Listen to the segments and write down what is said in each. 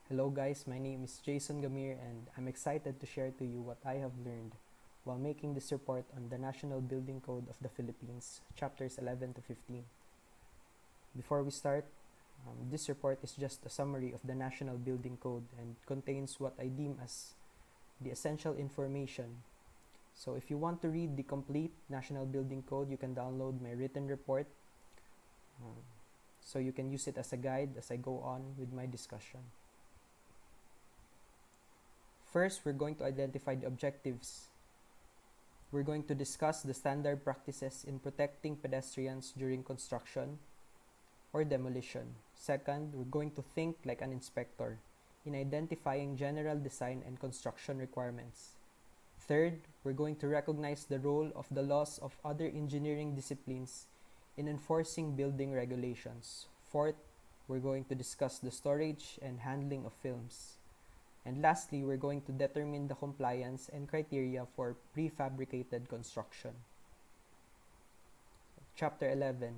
Hello guys, my name is Jason Gamir and I'm excited to share to you what I have learned while making this report on the National Building Code of the Philippines, chapters 11 to 15. Before we start, this report is just a summary of the National Building Code and contains what I deem as the essential information. So if you want to read the complete National Building Code, you can download my written report so you can use it as a guide as I go on with my discussion. First, we're going to identify the objectives. We're going to discuss the standard practices in protecting pedestrians during construction or demolition. Second, we're going to think like an inspector in identifying general design and construction requirements. Third, we're going to recognize the role of the laws of other engineering disciplines in enforcing building regulations. Fourth, we're going to discuss the storage and handling of films. And lastly, we're going to determine the compliance and criteria for prefabricated construction. Chapter 11.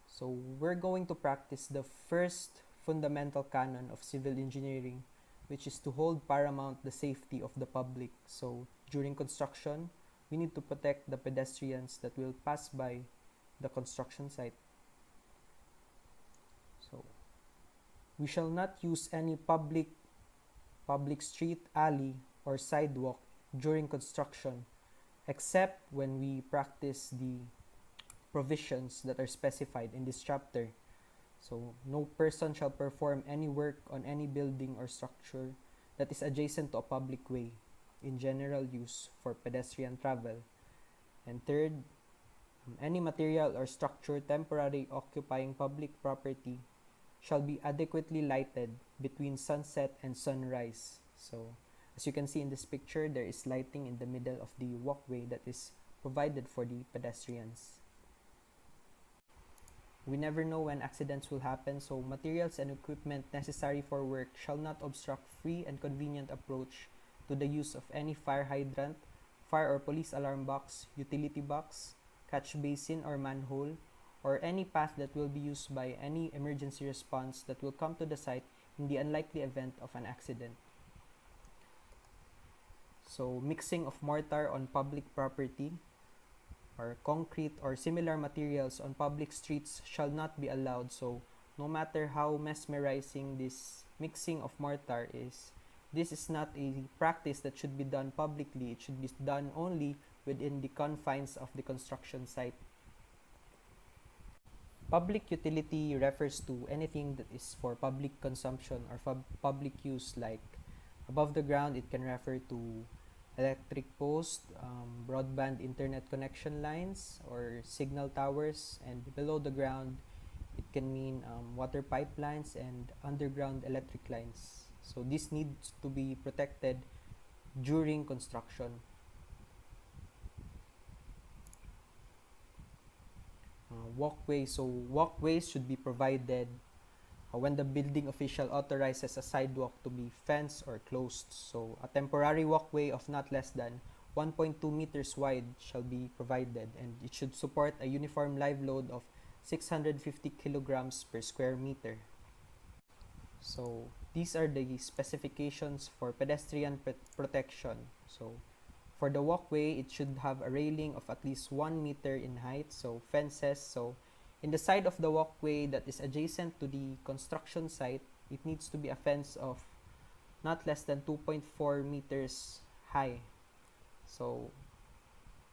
So we're going to practice the first fundamental canon of civil engineering, which is to hold paramount the safety of the public. So during construction, we need to protect the pedestrians that will pass by the construction site. So we shall not use any public street, alley, or sidewalk during construction, except when we practice the provisions that are specified in this chapter. So, no person shall perform any work on any building or structure that is adjacent to a public way in general use for pedestrian travel. And third, any material or structure temporarily occupying public property shall be adequately lighted between sunset and sunrise. So, as you can see in this picture, there is lighting in the middle of the walkway that is provided for the pedestrians. We never know when accidents will happen, so materials and equipment necessary for work shall not obstruct free and convenient approach to the use of any fire hydrant, fire or police alarm box, utility box, catch basin or manhole, or any path that will be used by any emergency response that will come to the site in the unlikely event of an accident. So, mixing of mortar on public property or concrete or similar materials on public streets shall not be allowed. So, no matter how mesmerizing this mixing of mortar is, this is not a practice that should be done publicly. It should be done only within the confines of the construction site. Public utility refers to anything that is for public consumption or public use, like above the ground it can refer to electric posts, broadband internet connection lines or signal towers, and below the ground it can mean water pipelines and underground electric lines. So this needs to be protected during construction. Walkways. So walkways should be provided when the building official authorizes a sidewalk to be fenced or closed. So a temporary walkway of not less than 1.2 meters wide shall be provided, and it should support a uniform live load of 650 kilograms per square meter. So these are the specifications for pedestrian protection. So for the walkway, it should have a railing of at least 1 meter in height, so fences. So in the side of the walkway that is adjacent to the construction site, it needs to be a fence of not less than 2.4 meters high. So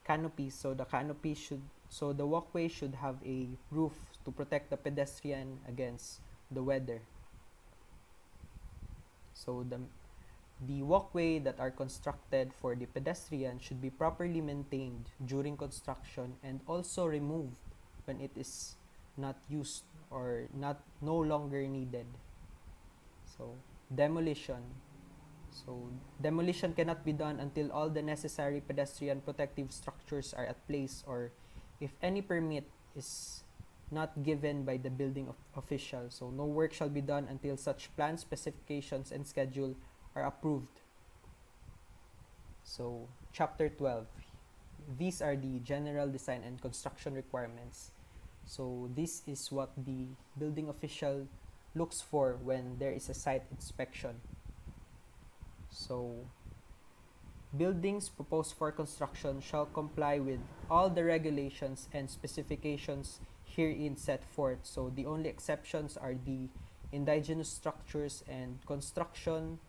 canopies, so the walkway should have a roof to protect the pedestrian against the weather. So the walkway that are constructed for the pedestrian should be properly maintained during construction and also removed when it is not used or no longer needed. So demolition. So demolition cannot be done until all the necessary pedestrian protective structures are at place, or if any permit is not given by the building official. So no work shall be done until such plan specifications and schedule are approved. So chapter 12, these are the general design and construction requirements. So this is what the building official looks for when there is a site inspection. So, buildings proposed for construction shall comply with all the regulations and specifications herein set forth. So, the only exceptions are the indigenous structures and construction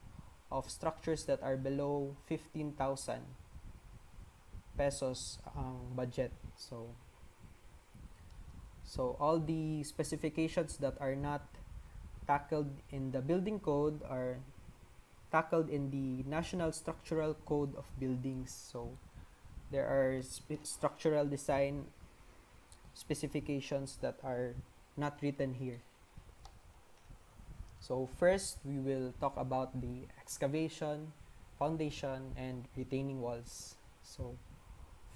of structures that are below 15,000 pesos ang budget. So all the specifications that are not tackled in the building code are tackled in the National Structural Code of Buildings. So there are structural design specifications that are not written here. So first, we will talk about the excavation, foundation, and retaining walls. So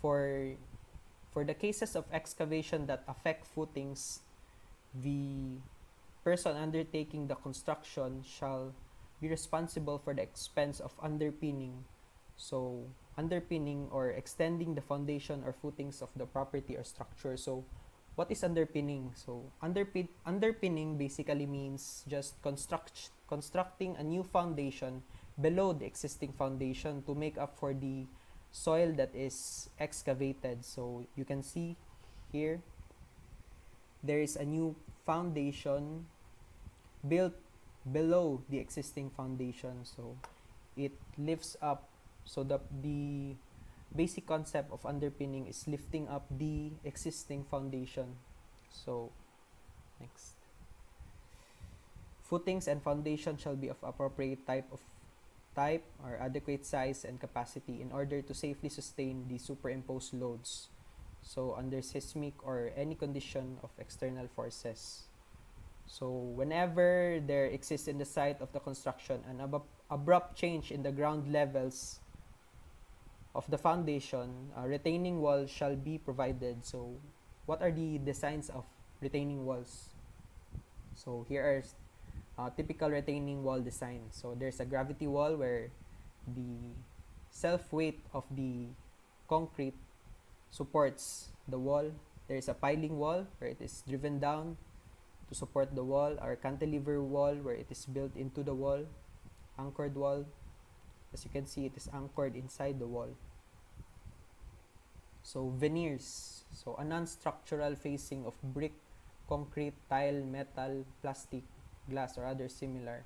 for the cases of excavation that affect footings, the person undertaking the construction shall be responsible for the expense of underpinning. So underpinning or extending the foundation or footings of the property or structure. So what is underpinning? So underpinning basically means just constructing a new foundation below the existing foundation to make up for the soil that is excavated. So you can see here there is a new foundation built below the existing foundation. So it lifts up. So the basic concept of underpinning is lifting up the existing foundation. So next, footings and foundation shall be of appropriate type or adequate size and capacity in order to safely sustain the superimposed loads, so under seismic or any condition of external forces. So whenever there exists in the site of the construction an abrupt change in the ground levels of the foundation, a retaining wall shall be provided. So what are the designs of retaining walls? So here are typical retaining wall design. So there's a gravity wall where the self-weight of the concrete supports the wall. There's a piling wall where it is driven down to support the wall, or cantilever wall where it is built into the wall, anchored wall. As you can see, it is anchored inside the wall. So veneers, so a non-structural facing of brick, concrete, tile, metal, plastic, glass, or other similar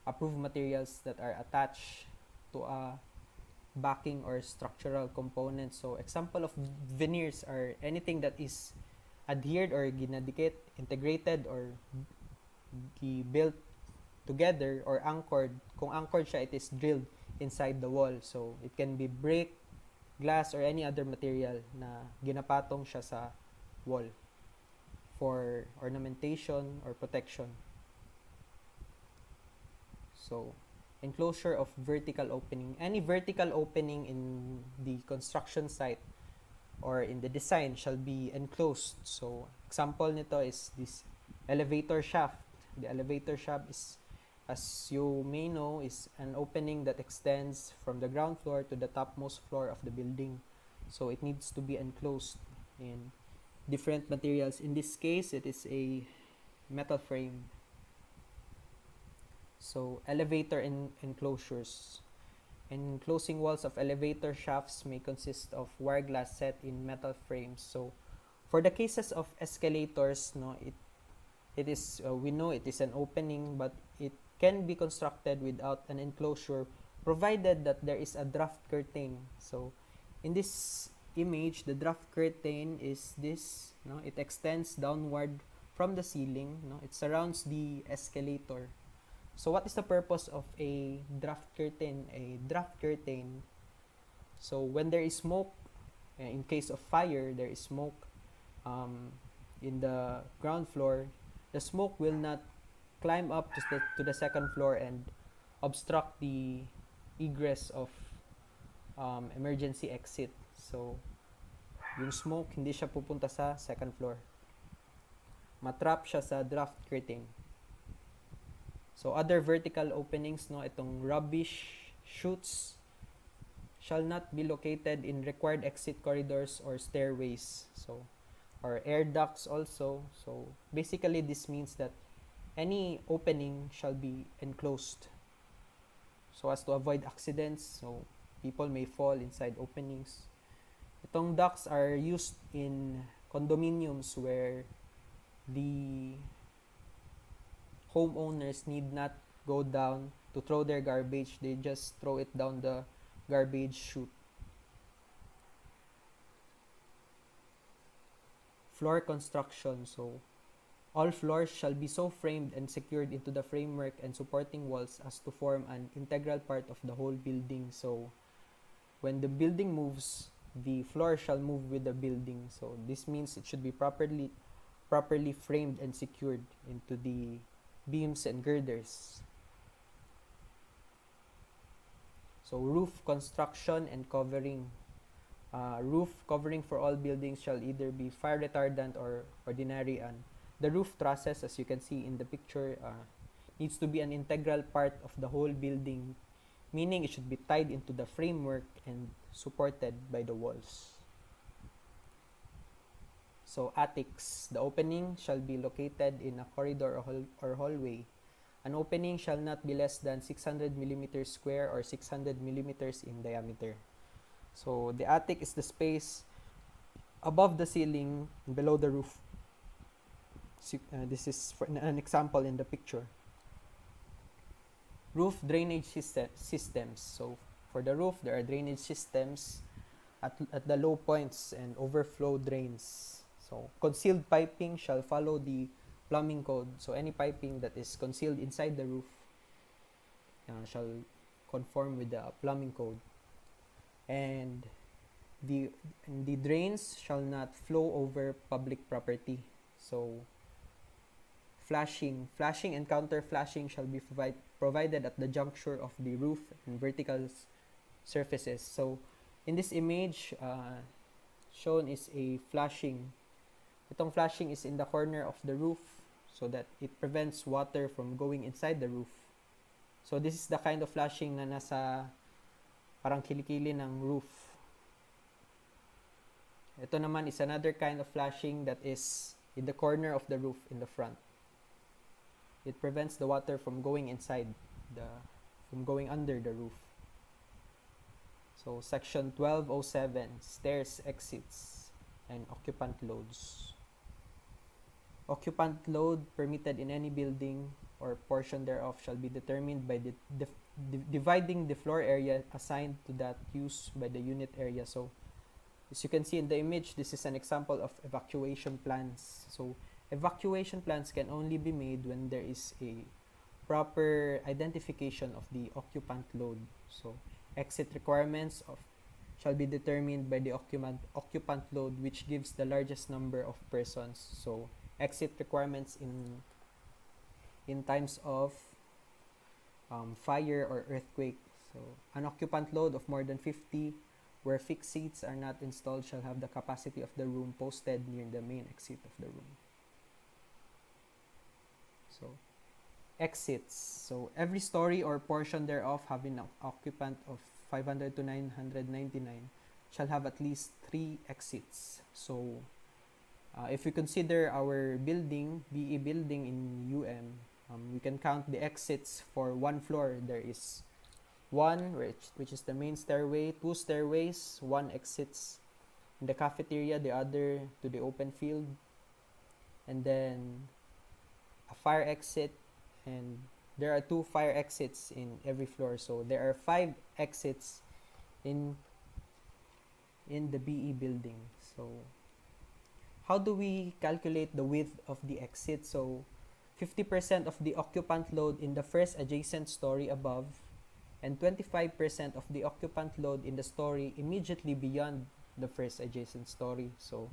approved materials that are attached to a backing or structural component. So example of veneers are anything that is adhered or ginadikit, integrated, or built together or anchored. Kung anchored siya, it is drilled inside the wall. So it can be brick, glass, or any other material na ginapatong siya sa wall for ornamentation or protection. So enclosure of vertical opening. Any vertical opening in the construction site or in the design shall be enclosed. So example nito is this elevator shaft. The elevator shaft is, as you may know, is an opening that extends from the ground floor to the topmost floor of the building. So it needs to be enclosed in different materials. In this case, it is a metal frame. So elevator enclosures. Enclosing walls of elevator shafts may consist of wire glass set in metal frames. So for the cases of escalators, it is we know it is an opening, but it can be constructed without an enclosure provided that there is a draft curtain. So in this image, the draft curtain is this, it extends downward from the ceiling, it surrounds the escalator. So what is the purpose of a draft curtain? A draft curtain, so when there is smoke, in case of fire, there is smoke in the ground floor, the smoke will not climb up to the second floor and obstruct the egress of emergency exit. So yung smoke hindi siya pupunta sa second floor, matrap siya sa draft curtain. So other vertical openings, itong rubbish chutes shall not be located in required exit corridors or stairways. So or air ducts also. So basically this means that any opening shall be enclosed so as to avoid accidents. So people may fall inside openings. Itong ducts are used in condominiums where the homeowners need not go down to throw their garbage. They just throw it down the garbage chute. Floor construction. So all floors shall be so framed and secured into the framework and supporting walls as to form an integral part of the whole building. So when the building moves, the floor shall move with the building. So this means it should be properly framed and secured into the beams and girders. So roof construction and covering. Roof covering for all buildings shall either be fire retardant or ordinary. And the roof trusses, as you can see in the picture, needs to be an integral part of the whole building, meaning it should be tied into the framework and supported by the walls. So attics. The opening shall be located in a corridor or hallway. An opening shall not be less than 600 millimeters square or 600 millimeters in diameter. So the attic is the space above the ceiling, below the roof. So, this is for an example in the picture. Roof drainage systems. So for the roof, there are drainage systems at the low points and overflow drains. So concealed piping shall follow the plumbing code. So any piping that is concealed inside the roof shall conform with the plumbing code. And the drains shall not flow over public property. So flashing and counter flashing shall be provided at the juncture of the roof and vertical surfaces. So in this image, shown is a flashing. Itong flashing is in the corner of the roof so that it prevents water from going inside the roof. So this is the kind of flashing na nasa parang kilikili ng roof. Ito naman is another kind of flashing that is in the corner of the roof in the front. It prevents the water from going inside, from going under the roof. So section 1207, stairs, exits, and occupant loads. Occupant load permitted in any building or portion thereof shall be determined by dividing the floor area assigned to that use by the unit area. So as you can see in the image, this is an example of evacuation plans. So evacuation plans can only be made when there is a proper identification of the occupant load. So exit requirements shall be determined by the occupant load, which gives the largest number of persons. So exit requirements in times of fire or earthquake. So an occupant load of more than 50 where fixed seats are not installed shall have the capacity of the room posted near the main exit of the room. So exits. So every story or portion thereof having an occupant of 500 to 999 shall have at least 3 exits. So if we consider our building, BE building in UM, we can count the exits for one floor. There is one, which is the main stairway, 2 stairways, 1 exits in the cafeteria, the other to the open field, and then a fire exit, and there are 2 fire exits in every floor. So there are 5 exits in the BE building. So how do we calculate the width of the exit? So 50% of the occupant load in the first adjacent story above and 25% of the occupant load in the story immediately beyond the first adjacent story. So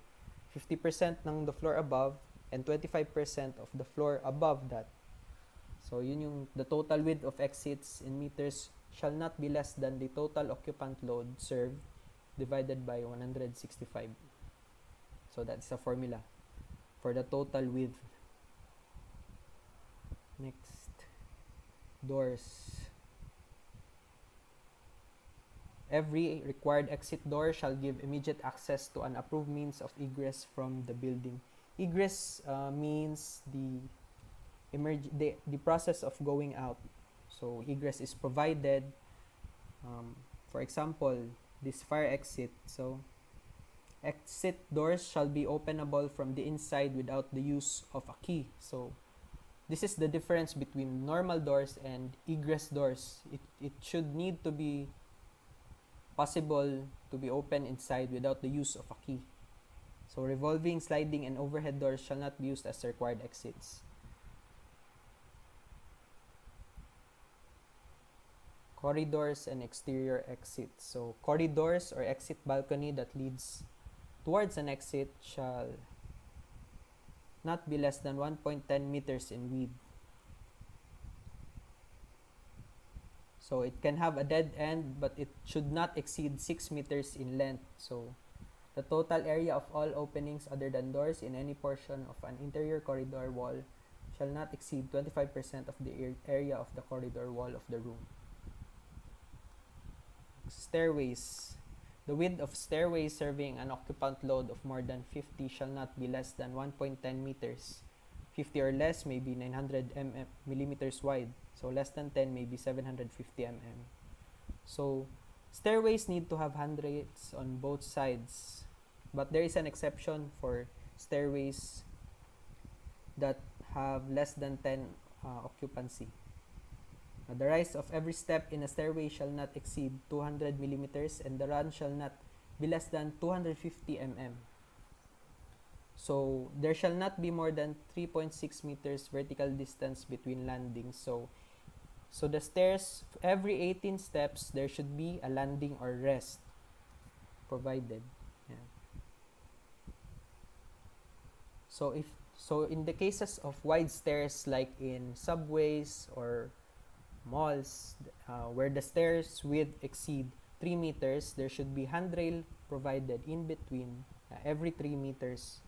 50% ng the floor above and 25% of the floor above that. So yun yung the total width of exits in meters shall not be less than the total occupant load served divided by 165. So that's the formula for the total width. Next, doors. Every required exit door shall give immediate access to an approved means of egress from the building. Egress means the process of going out. So egress is provided. For example, this fire exit. So exit doors shall be openable from the inside without the use of a key. So this is the difference between normal doors and egress doors. It should need to be possible to be opened inside without the use of a key. So revolving, sliding, and overhead doors shall not be used as required exits. Corridors and exterior exits. So corridors or exit balcony that leads towards an exit shall not be less than 1.10 meters in width. So it can have a dead end, but it should not exceed 6 meters in length. So the total area of all openings other than doors in any portion of an interior corridor wall shall not exceed 25% of the area of the corridor wall of the room. Stairways. The width of stairways serving an occupant load of more than 50 shall not be less than 1.10 meters. 50 or less may be 900 millimeters wide. So less than 10 may be 750 mm. So stairways need to have handrails on both sides. But there is an exception for stairways that have less than 10 occupancy. The rise of every step in a stairway shall not exceed 200 millimeters and the run shall not be less than 250 mm. So there shall not be more than 3.6 meters vertical distance between landings. So the stairs, every 18 steps, there should be a landing or rest provided. Yeah. So in the cases of wide stairs like in subways or malls, where the stairs width exceed 3 meters, there should be handrail provided in between every 3 meters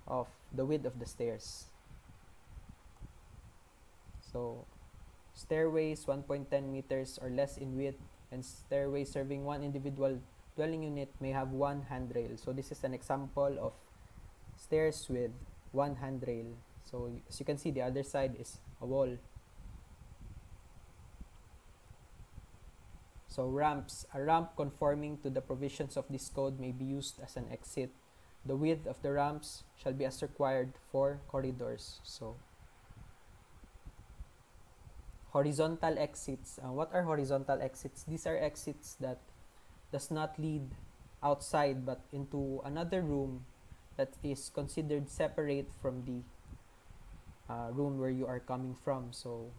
of the width of the stairs. So stairways 1.10 meters or less in width and stairways serving one individual dwelling unit may have one handrail. So this is an example of stairs with one handrail. So as you can see, the other side is a wall. So ramps. A ramp conforming to the provisions of this code may be used as an exit. The width of the ramps shall be as required for corridors. So horizontal exits. What are horizontal exits? These are exits that does not lead outside but into another room that is considered separate from the room where you are coming from. So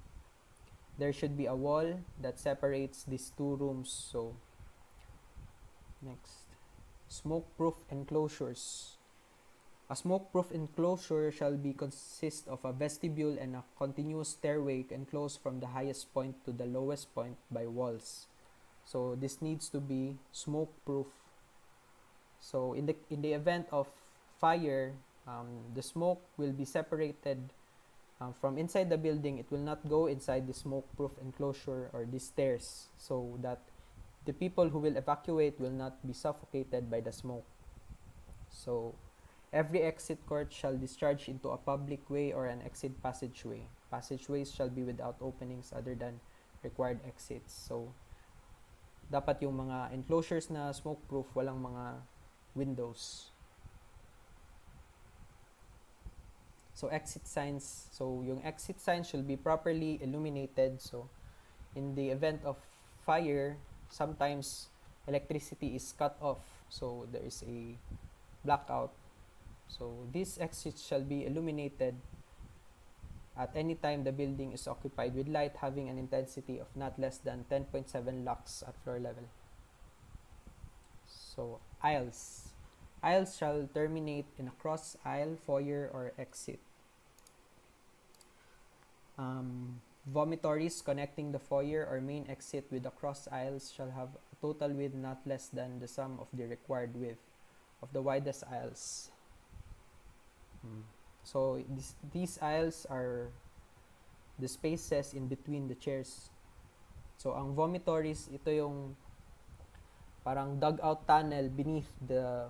there should be a wall that separates these two rooms. So next, smokeproof enclosures. A smokeproof enclosure shall be consist of a vestibule and a continuous stairway enclosed from the highest point to the lowest point by walls. So this needs to be smokeproof. So in the event of fire, the smoke will be separated from inside the building. It will not go inside the smokeproof enclosure or the stairs, so that the people who will evacuate will not be suffocated by the smoke. So every exit court shall discharge into a public way or an exit passageway. Passageways shall be without openings other than required exits. So dapat yung mga enclosures na smokeproof, walang mga windows. So exit signs. So yung exit signs should be properly illuminated. So in the event of fire, sometimes electricity is cut off. So there is a blackout. So these exits shall be illuminated at any time the building is occupied with light having an intensity of not less than 10.7 lux at floor level. So aisles. Aisles shall terminate in a cross aisle, foyer, or exit. Vomitories connecting the foyer or main exit with the cross aisles shall have a total width not less than the sum of the required width of the widest aisles. So these aisles are the spaces in between the chairs. So ang vomitories, ito yung parang dugout tunnel beneath the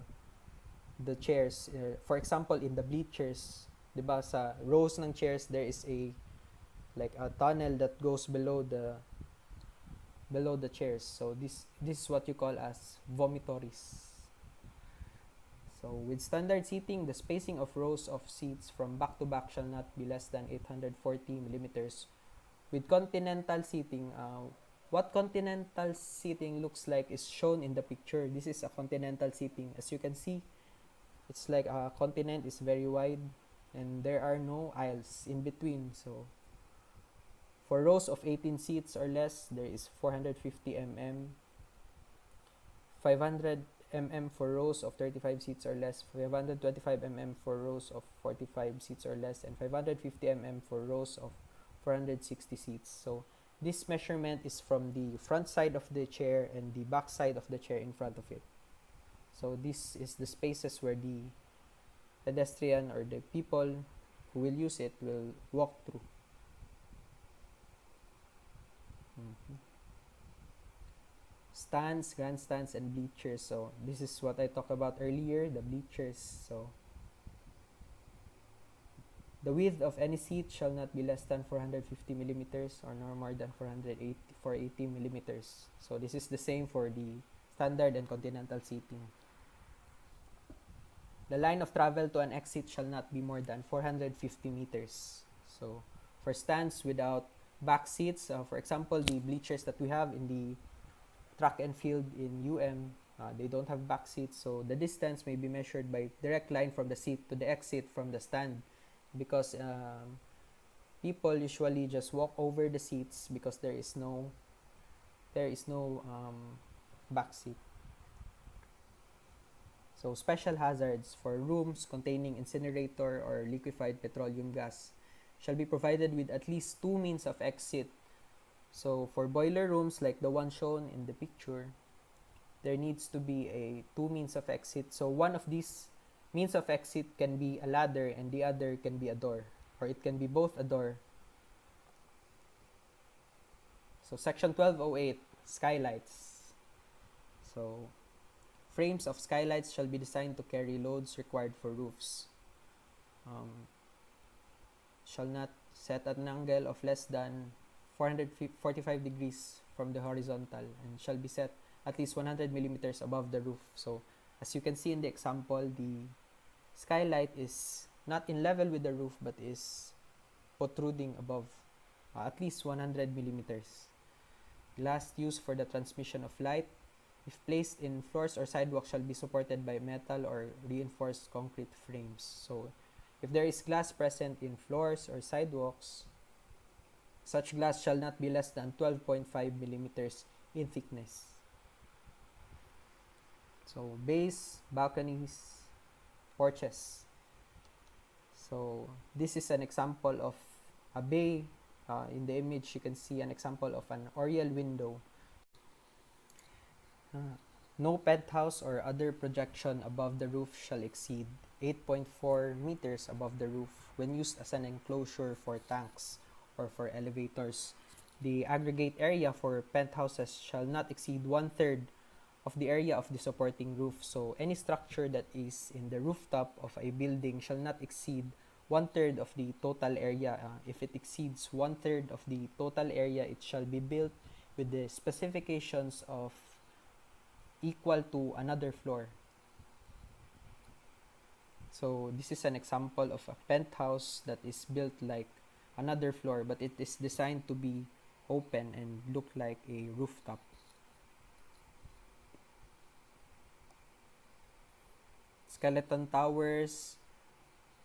chairs. For example, in the bleachers, 'Di ba sa rows ng chairs there is like a tunnel that goes below the chairs. So this is what you call as vomitories. So with standard seating, the spacing of rows of seats from back to back shall not be less than 840 millimeters. With continental seating, what continental seating looks like is shown in the picture. This is a continental seating. As you can see, it's like a continent is very wide and there are no aisles in between. So for rows of 18 seats or less, there is 450 mm, 500 mm for rows of 35 seats or less, 525 mm for rows of 45 seats or less, and 550 mm for rows of 460 seats. So this measurement is from the front side of the chair and the back side of the chair in front of it. So this is the spaces where the pedestrian or the people who will use it will walk through. Stands, grandstands, and bleachers. So this is what I talked about earlier, the bleachers. So the width of any seat shall not be less than 450 millimeters or no more than 480 millimeters. So this is the same for the standard and continental seating. The line of travel to an exit shall not be more than 450 meters. So for stands without back seats, for example, the bleachers that we have in the track and field in UM, they don't have back seats, so the distance may be measured by direct line from the seat to the exit from the stand, because people usually just walk over the seats because there is no back seat. So special hazards for rooms containing incinerator or liquefied petroleum gas shall be provided with at least 2 means of exit. So for boiler rooms like the one shown in the picture, there needs to be a 2 means of exit. So one of these means of exit can be a ladder and the other can be a door, or it can be both a door. So section 1208, skylights. So frames of skylights shall be designed to carry loads required for roofs. Shall not set at an angle of less than 445 degrees from the horizontal and shall be set at least 100 millimeters above the roof. So as you can see in the example, the skylight is not in level with the roof but is protruding above at least 100 millimeters. Glass used for the transmission of light, if placed in floors or sidewalks, shall be supported by metal or reinforced concrete frames. So if there is glass present in floors or sidewalks, such glass shall not be less than 12.5 millimeters in thickness. So bays, balconies, porches. So this is an example of a bay. In the image, you can see an example of an oriel window. No penthouse or other projection above the roof shall exceed 8.4 meters above the roof when used as an enclosure for tanks or for elevators. The aggregate area for penthouses shall not exceed 1/3 of the area of the supporting roof. So any structure that is in the rooftop of a building shall not exceed 1/3 of the total area. If it exceeds 1/3 of the total area, it shall be built with the specifications of equal to another floor. So this is an example of a penthouse that is built like another floor, but it is designed to be open and look like a rooftop. Skeleton towers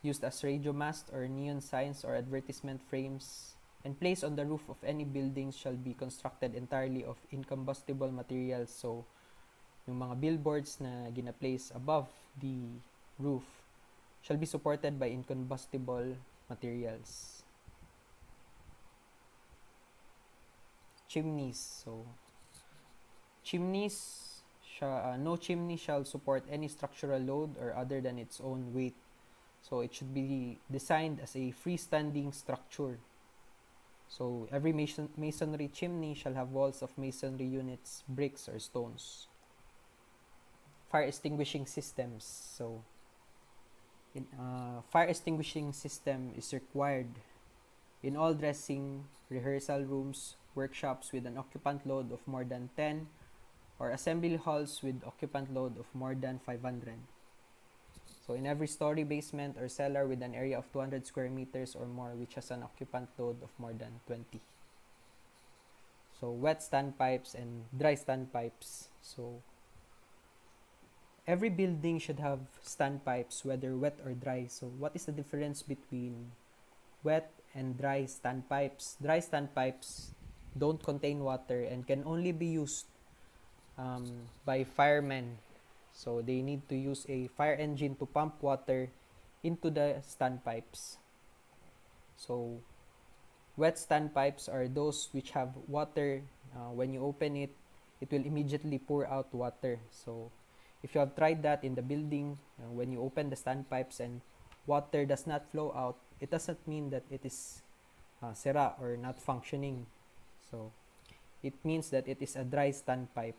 used as radio mast or neon signs or advertisement frames and placed on the roof of any building shall be constructed entirely of incombustible materials. So yung mga billboards na gina-place above the roof shall be supported by incombustible materials. Chimneys. So chimneys, no chimney shall support any structural load or other than its own weight. So it should be designed as a freestanding structure. So every masonry chimney shall have walls of masonry units, bricks, or stones. Fire extinguishing systems. So Fire extinguishing system is required in all dressing, rehearsal rooms, workshops with an occupant load of more than 10, or assembly halls with occupant load of more than 500. So in every story, basement, or cellar with an area of 200 square meters or more which has an occupant load of more than 20. So wet standpipes and dry standpipes. So every building should have standpipes, whether wet or dry. So what is the difference between wet and dry standpipes? Dry standpipes don't contain water and can only be used by firemen. So they need to use a fire engine to pump water into the standpipes. So wet standpipes are those which have water. When you open it, it will immediately pour out water. So if you have tried that in the building, when you open the standpipes and water does not flow out, it doesn't mean that it is sira or not functioning. So it means that it is a dry standpipe.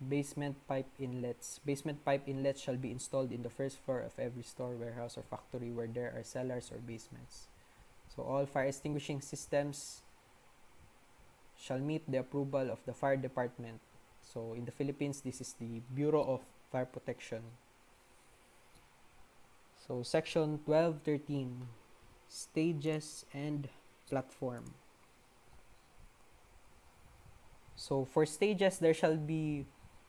Basement pipe inlets. Basement pipe inlets shall be installed in the first floor of every store, warehouse, or factory where there are cellars or basements. So all fire extinguishing systems shall meet the approval of the fire department. So in the Philippines, this is the Bureau of Fire Protection. So section 1213, stages and platform. So for stages, there shall be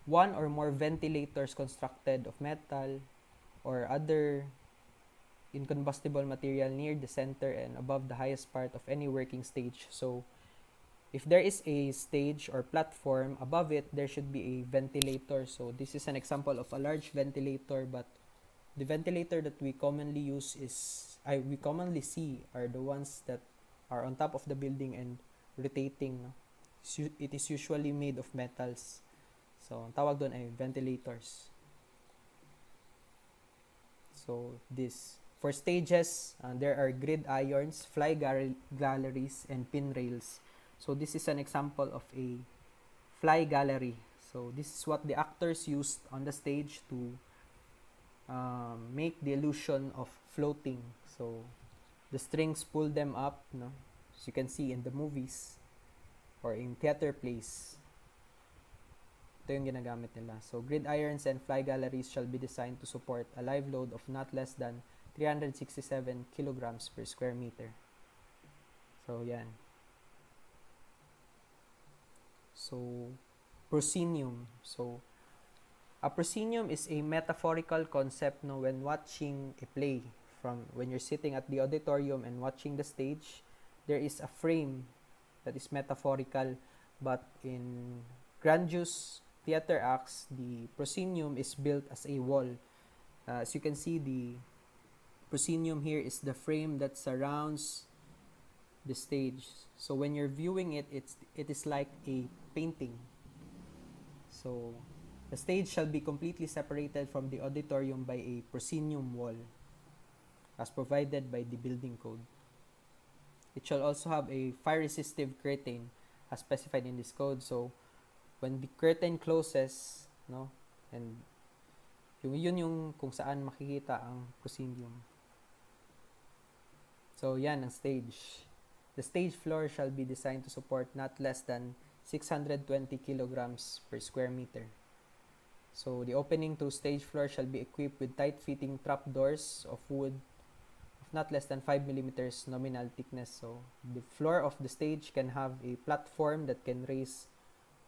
one or more ventilators constructed of metal or other incombustible material near the center and above the highest part of any working stage. So if there is a stage or platform, above it there should be a ventilator. So this is an example of a large ventilator, but the ventilator that we commonly we commonly see are the ones that are on top of the building and rotating. It is usually made of metals. So, ang tawag doon ay ventilators. So, for stages, there are grid irons, fly galleries, and pin rails. So, this is an example of a fly gallery. So, this is what the actors used on the stage to make the illusion of floating. So, the strings pull them up, no? As you can see in the movies or in theater plays. Ito yung ginagamit nila. So, grid irons and fly galleries shall be designed to support a live load of not less than 367 kilograms per square meter. So, yan. So, proscenium. So, a proscenium is a metaphorical concept when watching a play. When you're sitting at the auditorium and watching the stage, there is a frame that is metaphorical, but in grandiose theater acts, the proscenium is built as a wall. As you can see, the proscenium here is the frame that surrounds the stage. So when you're viewing it, it is like a painting. So the stage shall be completely separated from the auditorium by a proscenium wall, as provided by the building code. It shall also have a fire-resistive curtain, as specified in this code. So when the curtain closes, no, and yun yung kung saan makikita ang proscenium. So yan ang stage. The stage floor shall be designed to support not less than 620 kilograms per square meter. So the opening to stage floor shall be equipped with tight-fitting trapdoors of wood of not less than 5 millimeters nominal thickness. So the floor of the stage can have a platform that can raise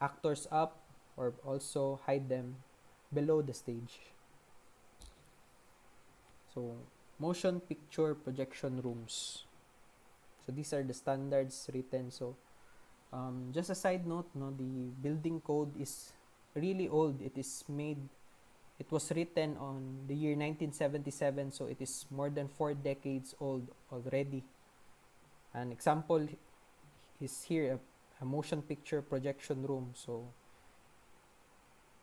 actors up or also hide them below the stage. So, motion picture projection rooms. So, these are the standards written. So, just a side note, the building code is really old. It was written on the year 1977, so it is more than 4 decades old already. An example is here, a motion picture projection room. So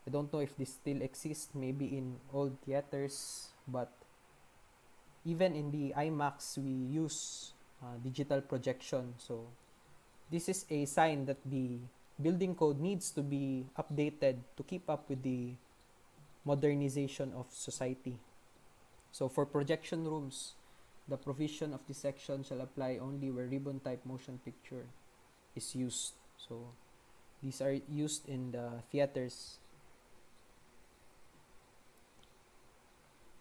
I don't know if this still exists, maybe in old theaters, but even in the IMAX we use digital projection. So this is a sign that the building code needs to be updated to keep up with the modernization of society. So for projection rooms, the provision of this section shall apply only where ribbon type motion picture is used. So these are used in the theaters.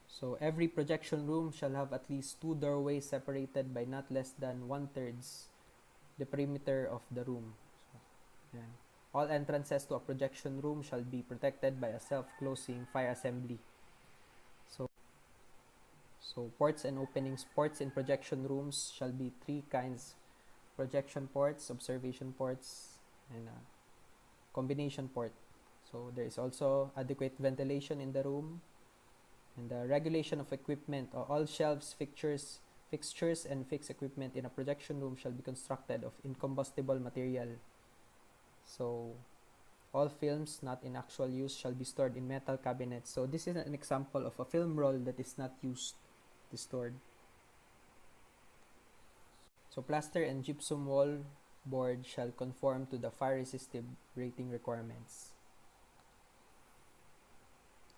So every projection room shall have at least 2 doorways separated by not less than 1/3 the perimeter of the room. So, yeah. All entrances to a projection room shall be protected by a self-closing fire assembly. So ports and openings. Ports in projection rooms shall be 3 kinds: projection ports, observation ports, and a combination port. So there is also adequate ventilation in the room, and the regulation of equipment. All shelves, fixtures, and fixed equipment in a projection room shall be constructed of incombustible material. So all films not in actual use shall be stored in metal cabinets. So this is an example of a film roll that is not used, is stored. So plaster and gypsum wall board shall conform to the fire resistive rating requirements.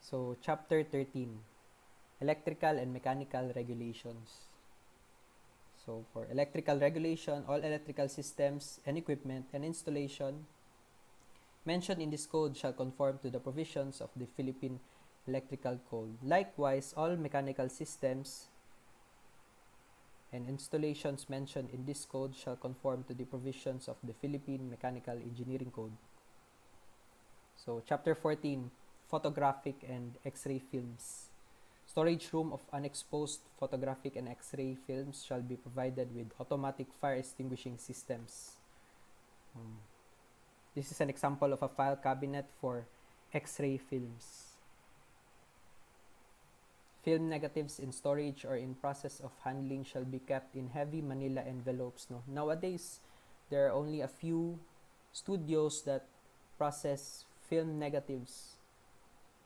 So chapter 13, electrical and mechanical regulations. So for electrical regulation, all electrical systems and equipment and installation mentioned in this code shall conform to the provisions of the Philippine Electrical Code. Likewise, all mechanical systems and installations mentioned in this code shall conform to the provisions of the Philippine Mechanical Engineering Code. So, Chapter 14, Photographic and X-ray films. Storage room of unexposed photographic and X-ray films shall be provided with automatic fire extinguishing systems. This is an example of a file cabinet for X-ray films. Film negatives in storage or in process of handling shall be kept in heavy manila envelopes. Nowadays, there are only a few studios that process film negatives,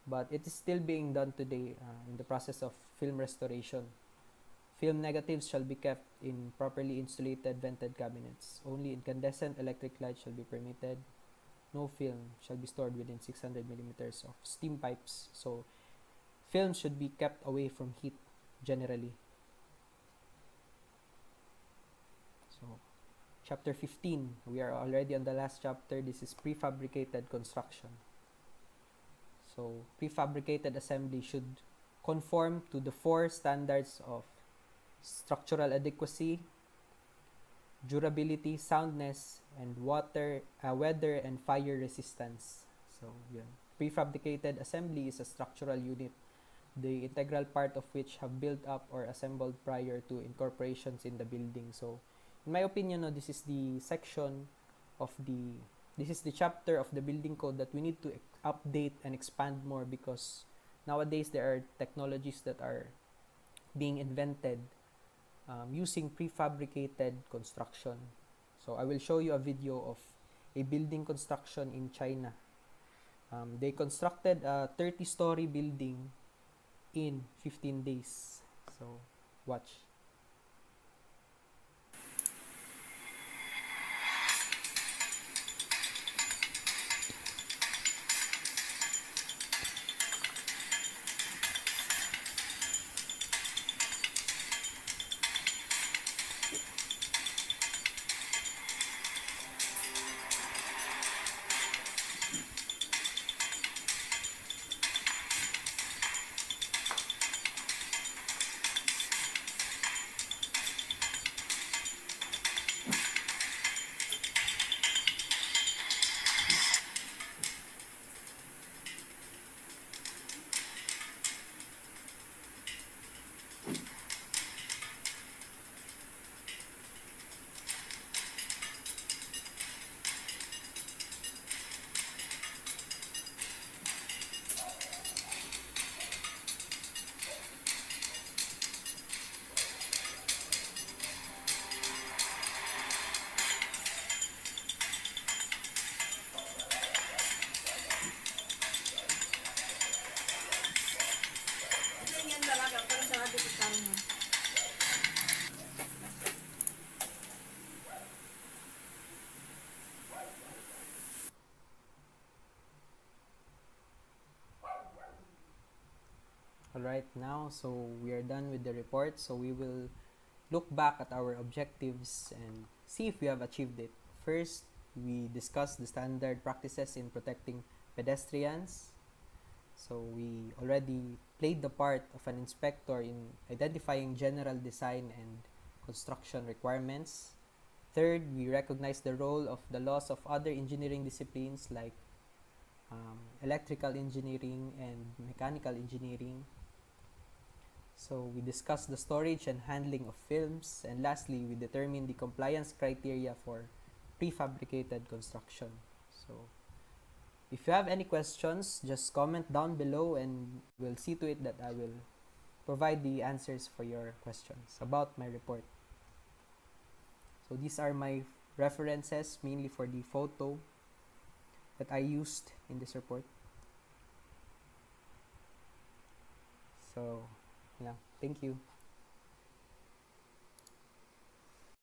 but it is still being done today in the process of film restoration. Film negatives shall be kept in properly insulated vented cabinets. Only incandescent electric light shall be permitted. No film shall be stored within 600 millimeters of steam pipes. So films should be kept away from heat generally. So chapter 15, we are already on the last chapter. This is prefabricated construction. So prefabricated assembly should conform to the 4 standards of structural adequacy, durability, soundness, and weather and fire resistance. So yeah, prefabricated assembly is a structural unit, the integral part of which have built up or assembled prior to incorporations in the building. So in my opinion, this is the chapter of the building code that we need to update and expand more, because nowadays there are technologies that are being invented using prefabricated construction. So I will show you a video of a building construction in China. They constructed a 30-story building in 15 days. So watch. Alright, now, so we are done with the report. So we will look back at our objectives and see if we have achieved it. First, we discussed the standard practices in protecting pedestrians. So we already played the part of an inspector in identifying general design and construction requirements. Third, we recognize the role of the laws of other engineering disciplines like electrical engineering and mechanical engineering. So we discussed the storage and handling of films, and lastly, we determined the compliance criteria for prefabricated construction. So if you have any questions, just comment down below and we'll see to it that I will provide the answers for your questions about my report. So these are my references, mainly for the photo that I used in this report. So, yeah, thank you.